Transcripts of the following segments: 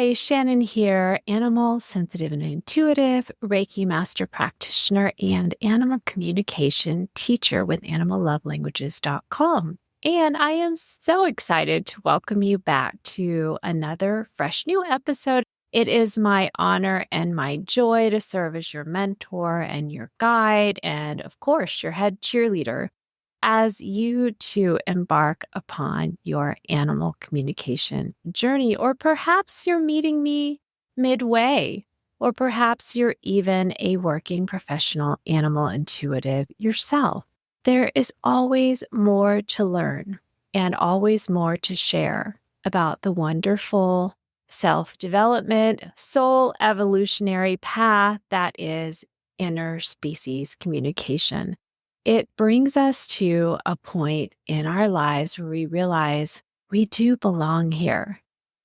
Hi, Shannon here, animal sensitive and intuitive Reiki master practitioner and animal communication teacher with animallovelanguages.com. And I am so excited to welcome you back to another fresh new episode. It is my honor and my joy to serve as your mentor and your guide, and of course, your head cheerleader as you too embark upon your animal communication journey. Or perhaps you're meeting me midway, or perhaps you're even a working professional animal intuitive yourself. There is always more to learn and always more to share about the wonderful self-development, soul evolutionary path that is interspecies communication. It brings us to a point in our lives where we realize we do belong here.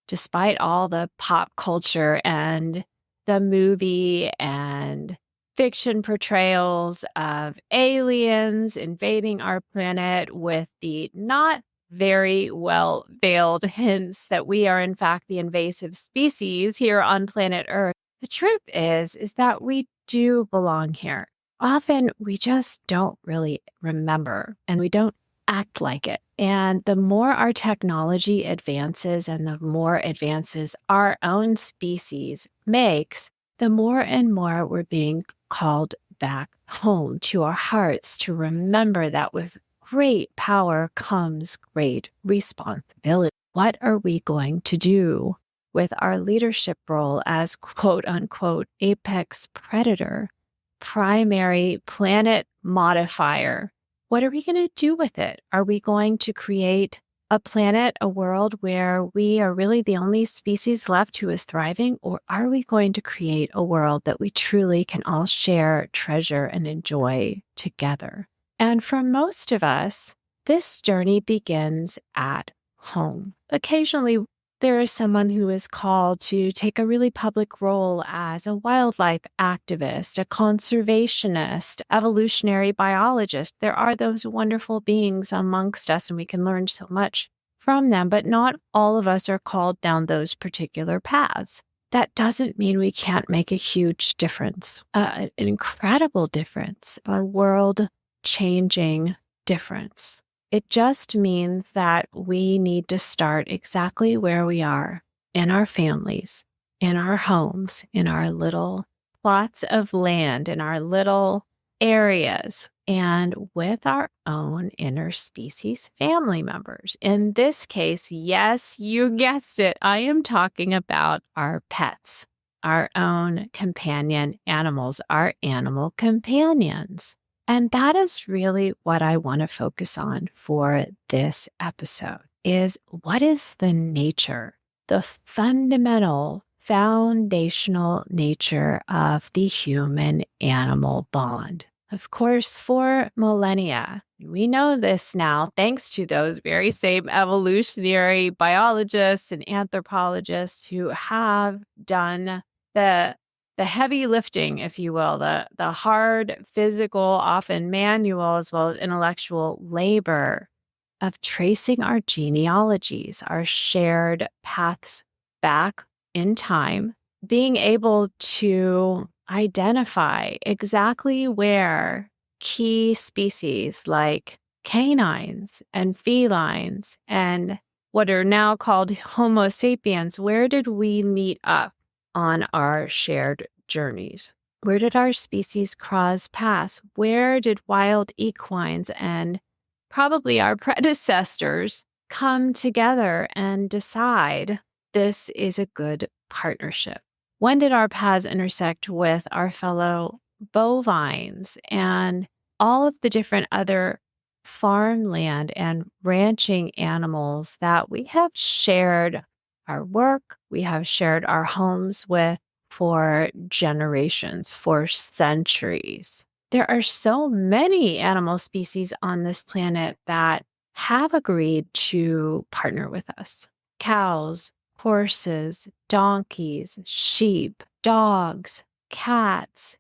Despite all the pop culture and the movie and fiction portrayals of aliens invading our planet with the not very well veiled hints that we are in fact the invasive species here on planet Earth, the truth is that we do belong here. Often we just don't really remember and we don't act like it. And the more our technology advances and the more advances our own species makes, the more and more we're being called back home to our hearts to remember that with great power comes great responsibility. What are we going to do with our leadership role as quote unquote apex predator? Primary planet modifier. What are we going to do with it? Are we going to create a planet, a world where we are really the only species left who is thriving? Or are we going to create a world that we truly can all share, treasure, and enjoy together? And for most of us, this journey begins at home. Occasionally, there is someone who is called to take a really public role as a wildlife activist, a conservationist, evolutionary biologist. There are those wonderful beings amongst us, and we can learn so much from them, but not all of us are called down those particular paths. That doesn't mean we can't make a huge difference, an incredible difference, a world-changing difference. It just means that we need to start exactly where we are in our families, in our homes, in our little plots of land, in our little areas, and with our own interspecies family members. In this case, yes, you guessed it, I am talking about our pets, our own companion animals, our animal companions. And that is really what I want to focus on for this episode is what is the nature, the fundamental, foundational nature of the human-animal bond. Of course, for millennia, we know this now thanks to those very same evolutionary biologists and anthropologists who have done the heavy lifting, if you will, the hard physical, often manual as well as intellectual labor of tracing our genealogies, our shared paths back in time, being able to identify exactly where key species like canines and felines and what are now called Homo sapiens, where did we meet up on our shared journeys? Where did our species cross paths? Where did wild equines and probably our predecessors come together and decide this is a good partnership? When did our paths intersect with our fellow bovines and all of the different other farmland and ranching animals that we have shared our work, we have shared our homes with for generations, for centuries? There are so many animal species on this planet that have agreed to partner with us. Cows, horses, donkeys, sheep, dogs, cats,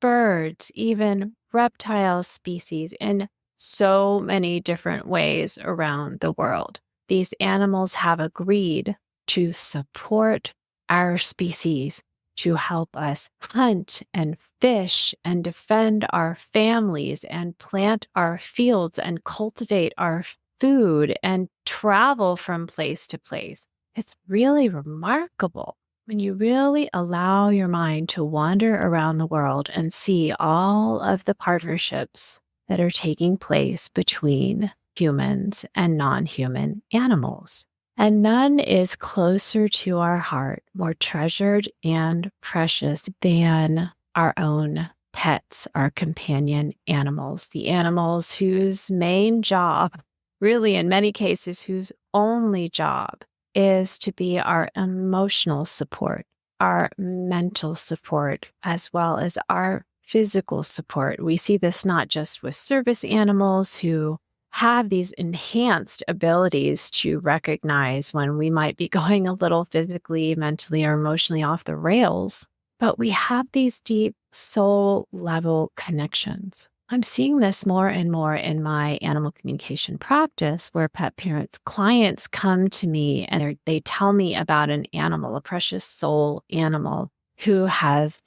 birds, even reptile species in so many different ways around the world. These animals have agreed to support our species to help us hunt and fish and defend our families and plant our fields and cultivate our food and travel from place to place. It's really remarkable when you really allow your mind to wander around the world and see all of the partnerships that are taking place between humans and non-human animals. And none is closer to our heart, more treasured and precious than our own pets, our companion animals, the animals whose main job, really in many cases, whose only job is to be our emotional support, our mental support, as well as our physical support. We see this not just with service animals who have these enhanced abilities to recognize when we might be going a little physically, mentally, or emotionally off the rails, but we have these deep soul level connections. I'm seeing this more and more in my animal communication practice, where pet parents, clients come to me and they tell me about an animal, a precious soul animal who has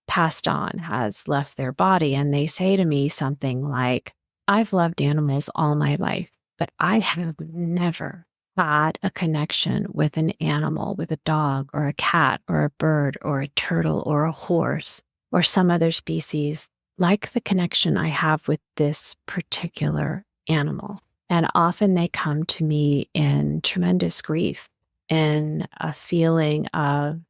passed on, has left their body. And they say to me something like, I've loved animals all my life, but I have never had a connection with an animal, with a dog or a cat or a bird or a turtle or a horse or some other species like the connection I have with this particular animal. And often they come to me in tremendous grief, in a feeling of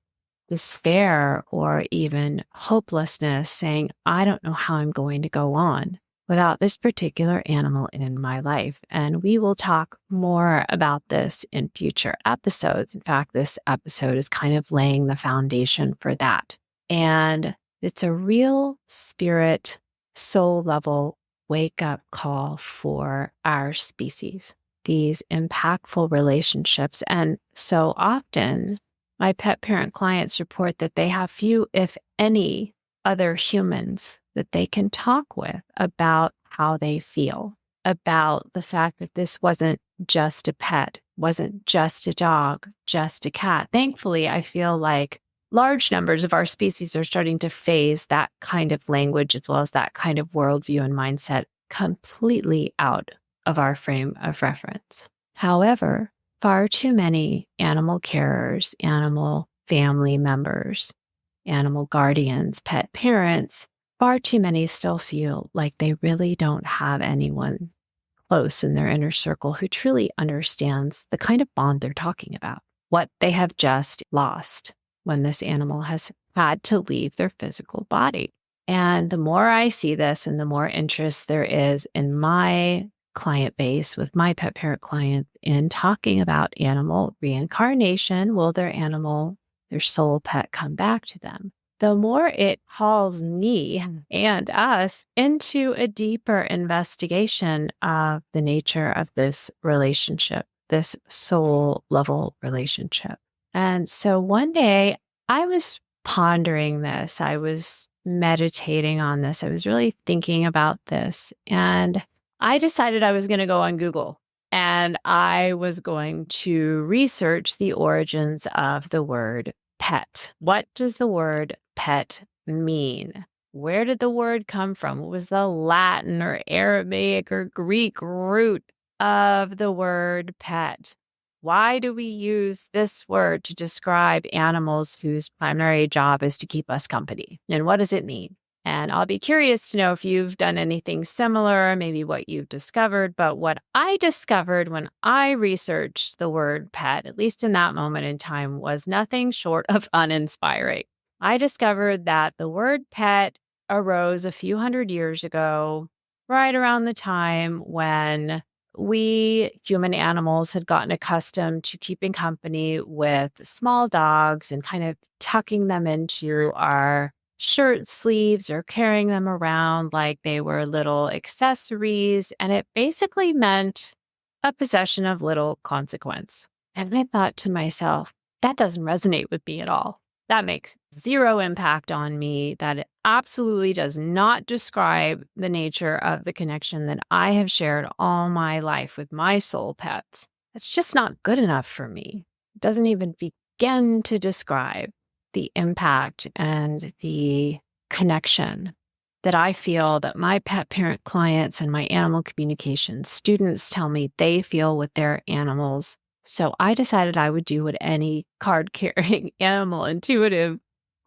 despair or even hopelessness, saying, I don't know how I'm going to go on without this particular animal in my life. And we will talk more about this in future episodes. In fact, this episode is kind of laying the foundation for that. And it's a real spirit, soul level wake up call for our species, these impactful relationships. And so often, my pet parent clients report that they have few, if any, other humans that they can talk with about how they feel, about the fact that this wasn't just a pet, wasn't just a dog, just a cat. Thankfully, I feel like large numbers of our species are starting to phase that kind of language as well as that kind of worldview and mindset completely out of our frame of reference. However, far too many animal carers, animal family members, animal guardians, pet parents, far too many still feel like they really don't have anyone close in their inner circle who truly understands the kind of bond they're talking about, what they have just lost when this animal has had to leave their physical body. And the more I see this and the more interest there is in my client base with my pet parent client in talking about animal reincarnation, will their animal, their soul pet come back to them? The more it hauls me and us into a deeper investigation of the nature of this relationship, this soul level relationship. And so one day I was pondering this. I was meditating on this. I was really thinking about this. And I decided I was going to go on Google and I was going to research the origins of the word pet. What does the word pet mean? Where did the word come from? What was the Latin or Aramaic or Greek root of the word pet? Why do we use this word to describe animals whose primary job is to keep us company? And what does it mean? And I'll be curious to know if you've done anything similar, maybe what you've discovered. But what I discovered when I researched the word pet, at least in that moment in time, was nothing short of uninspiring. I discovered that the word pet arose a few hundred years ago, right around the time when we human animals had gotten accustomed to keeping company with small dogs and kind of tucking them into our shirt sleeves or carrying them around like they were little accessories. And it basically meant a possession of little consequence. And I thought to myself, that doesn't resonate with me at all. That makes zero impact on me. That absolutely does not describe the nature of the connection that I have shared all my life with my soul pets. It's just not good enough for me. It doesn't even begin to describe the impact and the connection that I feel that my pet parent clients and my animal communication students tell me they feel with their animals. So I decided I would do what any card carrying animal intuitive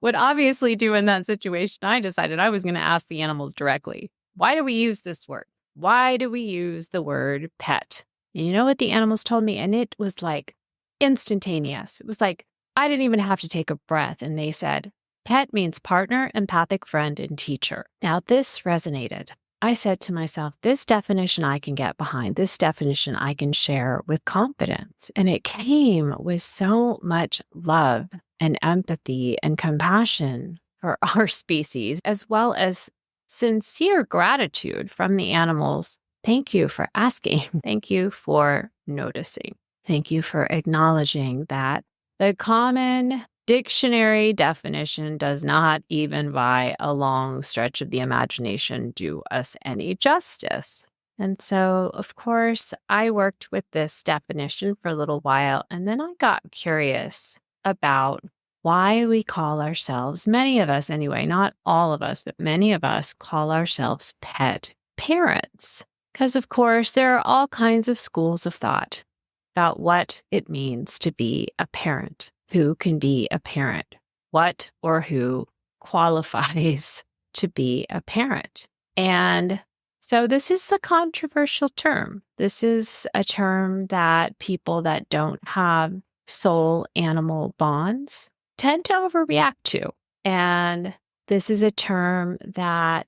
would obviously do in that situation. I decided I was going to ask the animals directly, why do we use this word? Why do we use the word pet? And you know what the animals told me? And it was like instantaneous. It was like, I didn't even have to take a breath. And they said, pet means partner, empathic friend, and teacher. Now, this resonated. I said to myself, this definition I can get behind, this definition I can share with confidence. And it came with so much love and empathy and compassion for our species, as well as sincere gratitude from the animals. Thank you for asking. Thank you for noticing. Thank you for acknowledging that the common dictionary definition does not even by a long stretch of the imagination do us any justice. And so, of course, I worked with this definition for a little while, and then I got curious about why we call ourselves, many of us anyway, not all of us, but many of us call ourselves pet parents. Because, of course, there are all kinds of schools of thought about what it means to be a parent. Who can be a parent? What or who qualifies to be a parent? And so this is a controversial term. This is a term that people that don't have soul animal bonds tend to overreact to. And this is a term that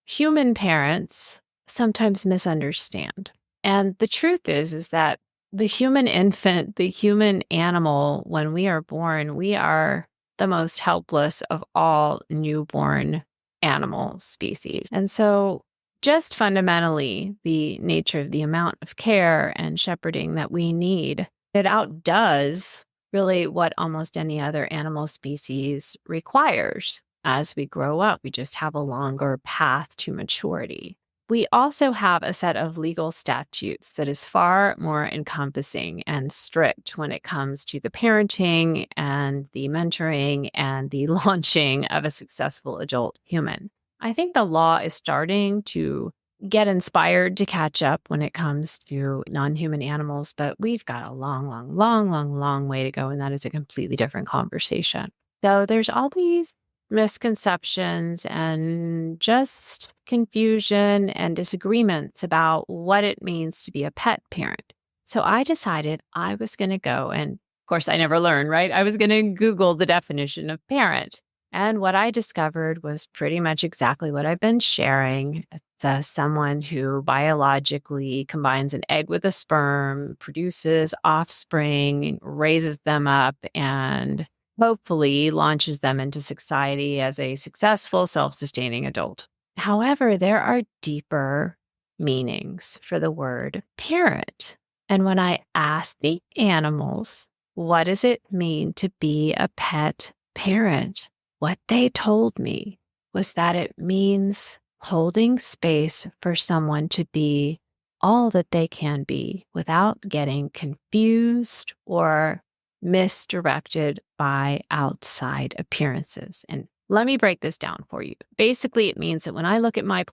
human parents sometimes misunderstand. And the truth is that the human infant, the human animal, when we are born, we are the most helpless of all newborn animal species. And so just fundamentally, the nature of the amount of care and shepherding that we need, it outdoes really what almost any other animal species requires. As we grow up, we just have a longer path to maturity. We also have a set of legal statutes that is far more encompassing and strict when it comes to the parenting and the mentoring and the launching of a successful adult human. I think the law is starting to get inspired to catch up when it comes to non-human animals, but we've got a long way to go, and that is a completely different conversation. So there's all these misconceptions and just confusion and disagreements about what it means to be a pet parent. So I decided I was going to go, and of course I never learned, right? I was going to Google the definition of parent. And what I discovered was pretty much exactly what I've been sharing. It's someone who biologically combines an egg with a sperm, produces offspring, raises them up, and hopefully launches them into society as a successful, self-sustaining adult. However, there are deeper meanings for the word parent. And when I asked the animals, what does it mean to be a pet parent? What they told me was that it means holding space for someone to be all that they can be without getting confused or misdirected by outside appearances. And let me break this down for you. Basically, it means that when I look at my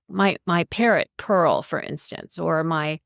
parrot Pearl, for instance, or my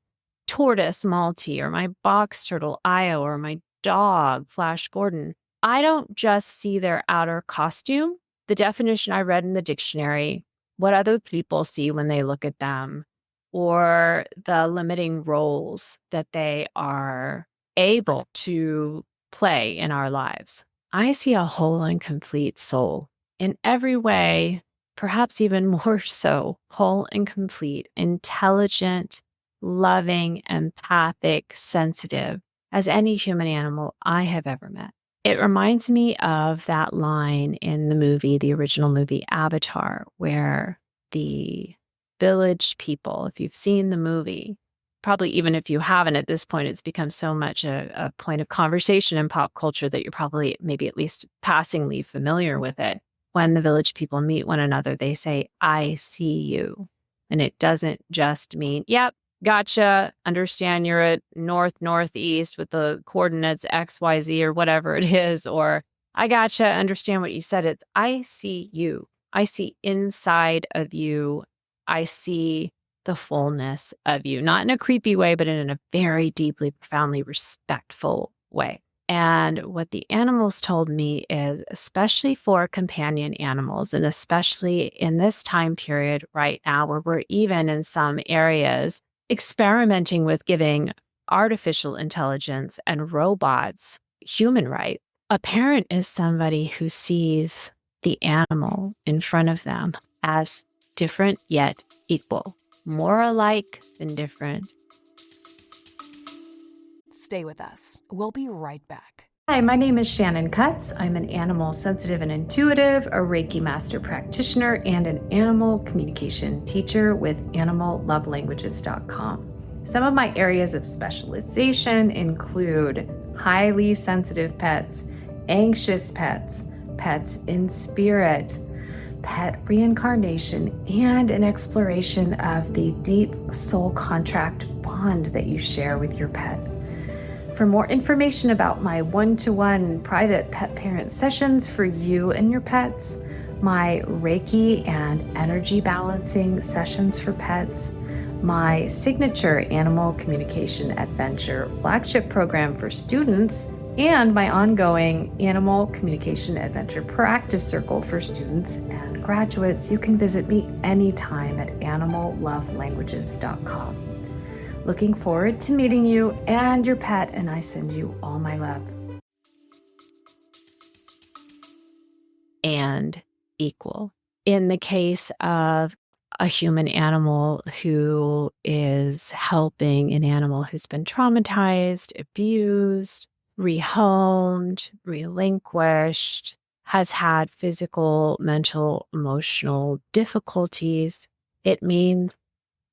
tortoise Malty, or my box turtle Io, or my dog Flash Gordon, I don't just see their outer costume, the definition I read in the dictionary, what other people see when they look at them, or the limiting roles that they are able to play in our lives. I see a whole and complete soul in every way, perhaps even more so, whole and complete, intelligent, loving, empathic, sensitive as any human animal I have ever met. It reminds me of that line in the movie, the original movie Avatar, where the village people, if you've seen the movie, probably even if you haven't at this point, it's become so much a point of conversation in pop culture that you're probably maybe at least passingly familiar with it. When the village people meet one another, they say, I see you. And it doesn't just mean, yep, gotcha, understand you're at northeast with the coordinates XYZ or whatever it is, or I gotcha, understand what you said. I see you. I see inside of you. I see the fullness of you, not in a creepy way, but in a very deeply, profoundly respectful way. And what the animals told me is, especially for companion animals, and especially in this time period right now, where we're even in some areas experimenting with giving artificial intelligence and robots human rights, a parent is somebody who sees the animal in front of them as different yet equal, more alike than different. Stay with us. We'll be right back. Hi, my name is Shannon Cutts. I'm an animal sensitive and intuitive, a Reiki master practitioner, and an animal communication teacher with animallovelanguages.com. Some of my areas of specialization include highly sensitive pets, anxious pets, pets in spirit, pet reincarnation, and an exploration of the deep soul contract bond that you share with your pet. For more information about my one-to-one private pet parent sessions for you and your pets, my Reiki and energy balancing sessions for pets, my signature animal communication adventure flagship program for students, and my ongoing animal communication adventure practice circle for students and graduates, you can visit me anytime at animallovelanguages.com. Looking forward to meeting you and your pet, and I send you all my love. And equal. In the case of a human animal who is helping an animal who's been traumatized, abused, rehomed, relinquished, has had physical, mental, emotional difficulties, it means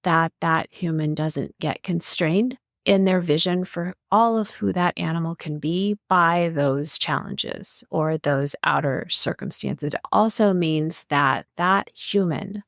that that human doesn't get constrained in their vision for all of who that animal can be by those challenges or those outer circumstances. It also means that that human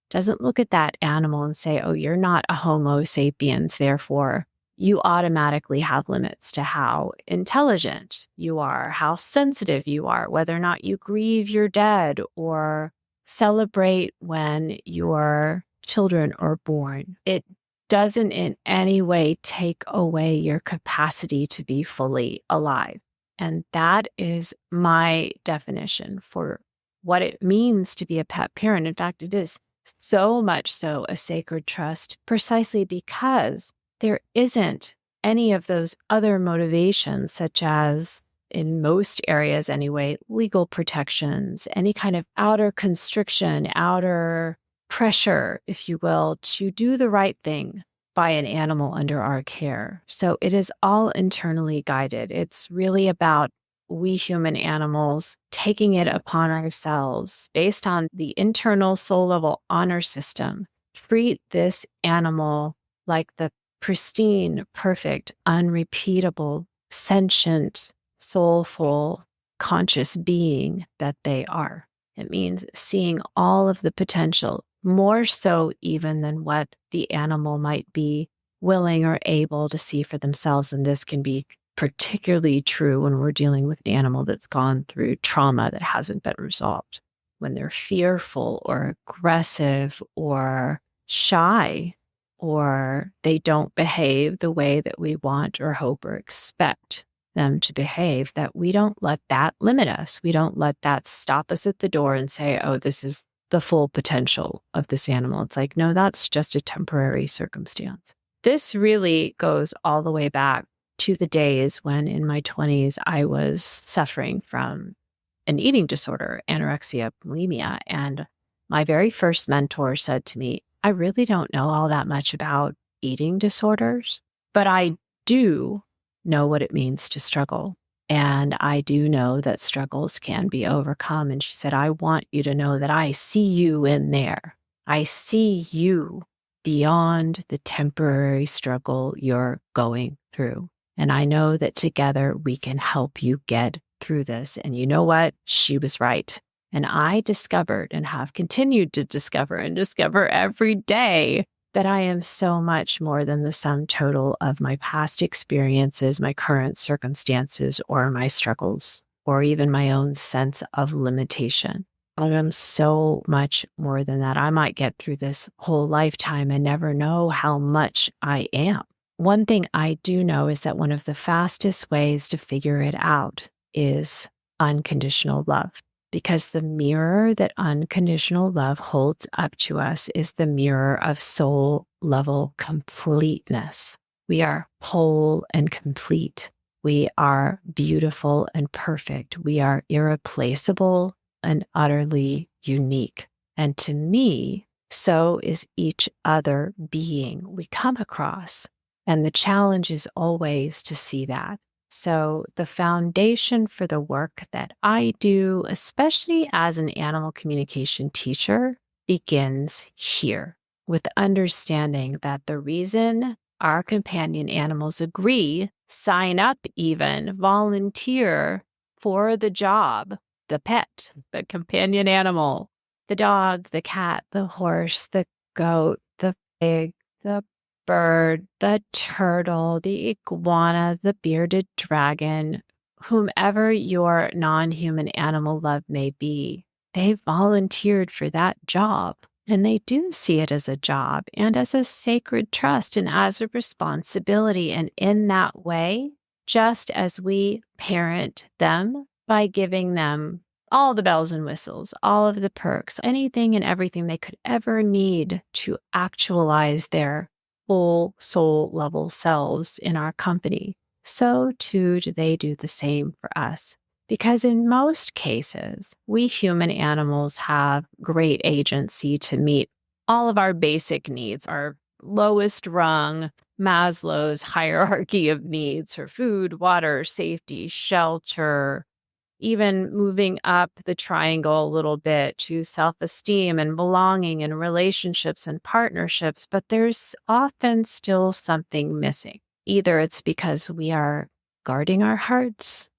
doesn't look at that animal and say, oh, you're not a Homo sapiens, therefore you automatically have limits to how intelligent you are, how sensitive you are, whether or not you grieve your dead or celebrate when your children are born. It doesn't in any way take away your capacity to be fully alive. And that is my definition for what it means to be a pet parent. In fact, it is so much so a sacred trust, precisely because there isn't any of those other motivations, such as, in most areas anyway, legal protections, any kind of outer constriction, outer pressure, if you will, to do the right thing by an animal under our care. So it is all internally guided. It's really about we human animals taking it upon ourselves based on the internal soul level honor system. Treat this animal like the pristine, perfect, unrepeatable, sentient, soulful, conscious being that they are. It means seeing all of the potential, more so even than what the animal might be willing or able to see for themselves. And this can be particularly true when we're dealing with an animal that's gone through trauma that hasn't been resolved. When they're fearful or aggressive or shy, or they don't behave the way that we want or hope or expect them to behave, that we don't let that limit us. We don't let that stop us at the door and say, oh, this is the full potential of this animal. It's like, no, that's just a temporary circumstance. This really goes all the way back to the days when in my 20s, I was suffering from an eating disorder, anorexia, bulimia. And my very first mentor said to me, I really don't know all that much about eating disorders, but I do know what it means to struggle. And I do know that struggles can be overcome. And she said, I want you to know that I see you in there. I see you beyond the temporary struggle you're going through. And I know that together we can help you get through this. And you know what? She was right. And I discovered and have continued to discover and discover every day that I am so much more than the sum total of my past experiences, my current circumstances, or my struggles, or even my own sense of limitation. I am so much more than that. I might get through this whole lifetime and never know how much I am. One thing I do know is that one of the fastest ways to figure it out is unconditional love, because the mirror that unconditional love holds up to us is the mirror of soul level completeness. We are whole and complete. We are beautiful and perfect. We are irreplaceable and utterly unique. And to me, so is each other being we come across. And the challenge is always to see that. So, the foundation for the work that I do, especially as an animal communication teacher, begins here with understanding that the reason our companion animals agree, sign up, even volunteer for the job, the pet, the companion animal, the dog, the cat, the horse, the goat, the pig, the bird, the turtle, the iguana, the bearded dragon, whomever your non-human animal love may be, they volunteered for that job. And they do see it as a job and as a sacred trust and as a responsibility. And in that way, just as we parent them by giving them all the bells and whistles, all of the perks, anything and everything they could ever need to actualize their full soul level selves in our company, so too do they do the same for us. Because in most cases, we human animals have great agency to meet all of our basic needs, our lowest rung, Maslow's hierarchy of needs for food, water, safety, shelter, even moving up the triangle a little bit to self-esteem and belonging and relationships and partnerships, but there's often still something missing. Either it's because we are guarding our hearts,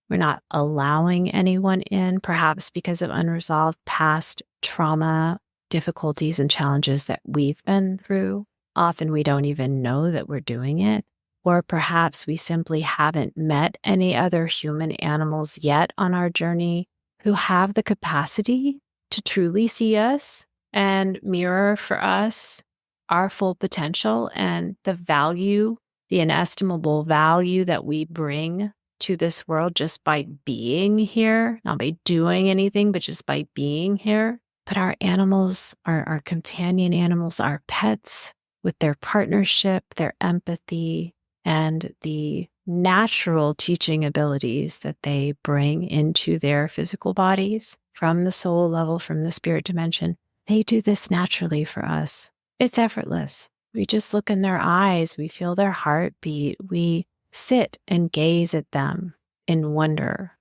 we're not allowing anyone in, perhaps because of unresolved past trauma, difficulties, and challenges that we've been through. Often we don't even know that we're doing it. Or perhaps we simply haven't met any other human animals yet on our journey who have the capacity to truly see us and mirror for us our full potential and the value, the inestimable value that we bring to this world just by being here, not by doing anything, but just by being here. But our animals, our companion animals, our pets, with their partnership, their empathy, and the natural teaching abilities that they bring into their physical bodies from the soul level, from the spirit dimension, they do this naturally for us. It's effortless. We just look in their eyes, we feel their heartbeat, we sit and gaze at them in wonder.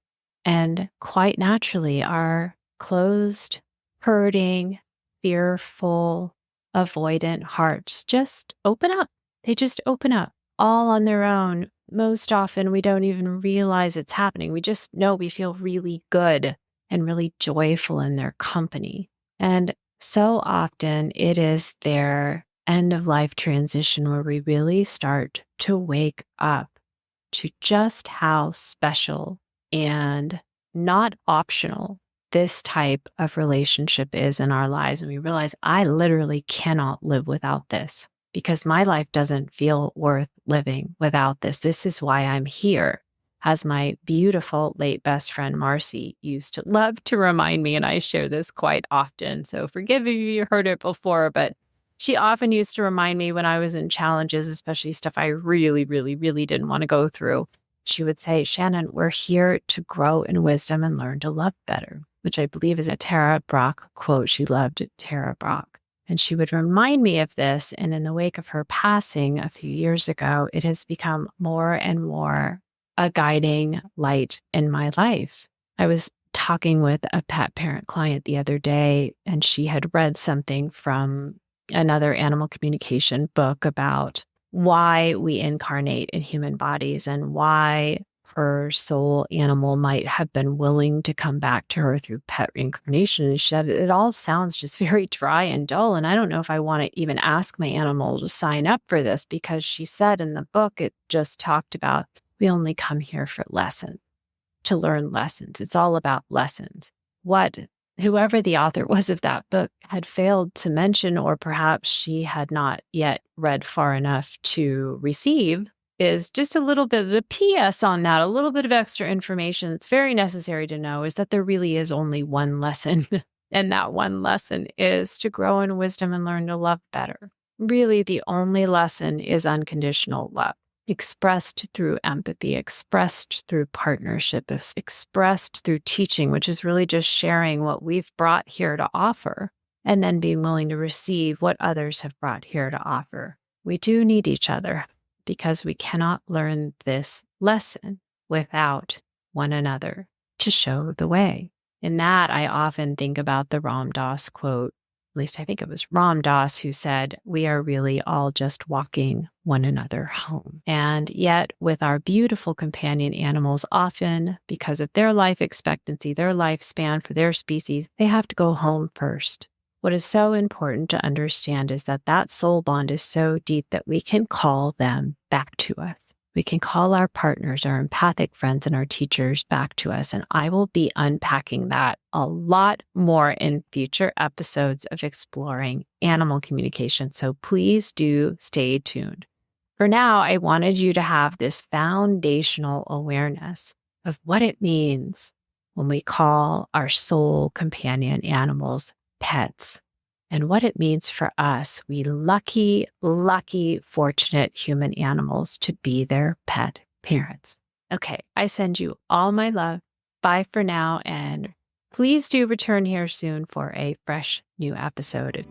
And quite naturally, our closed, hurting, fearful, avoidant hearts just open up. They just open up all on their own. Most often, we don't even realize it's happening. We just know we feel really good and really joyful in their company. And so often, it is their end of life transition where we really start to wake up to just how special and not optional this type of relationship is in our lives. And we realize I literally cannot live without this, because my life doesn't feel worth living without this. This is why I'm here. As my beautiful late best friend Marcy used to love to remind me, and I share this quite often, so forgive if you heard it before, but she often used to remind me when I was in challenges, especially stuff I really, really, really didn't want to go through. She would say, Shannon, we're here to grow in wisdom and learn to love better, which I believe is a Tara Brach quote. She loved Tara Brach. And she would remind me of this. And in the wake of her passing a few years ago, it has become more and more a guiding light in my life. I was talking with a pet parent client the other day, and she had read something from another animal communication book about why we incarnate in human bodies and why her soul animal might have been willing to come back to her through pet reincarnation. And she said, it all sounds just very dry and dull. And I don't know if I want to even ask my animal to sign up for this, because she said in the book, it just talked about, we only come here for lessons, to learn lessons. It's all about lessons. What whoever the author was of that book had failed to mention, or perhaps she had not yet read far enough to receive, is just a little bit of a PS on that, a little bit of extra information that's very necessary to know, is that there really is only one lesson. And that one lesson is to grow in wisdom and learn to love better. Really, the only lesson is unconditional love, expressed through empathy, expressed through partnership, expressed through teaching, which is really just sharing what we've brought here to offer, and then being willing to receive what others have brought here to offer. We do need each other, because we cannot learn this lesson without one another to show the way. In that, I often think about the Ram Dass quote. At least I think it was Ram Dass who said, we are really all just walking one another home. And yet with our beautiful companion animals, often because of their life expectancy, their lifespan for their species, they have to go home first. What is so important to understand is that that soul bond is so deep that we can call them back to us. We can call our partners, our empathic friends, and our teachers back to us. And I will be unpacking that a lot more in future episodes of Exploring Animal Communication. So please do stay tuned. For now, I wanted you to have this foundational awareness of what it means when we call our soul companion animals pets, and what it means for us, we lucky, fortunate human animals, to be their pet parents. Okay, I send you all my love. Bye for now, and please do return here soon for a fresh new episode of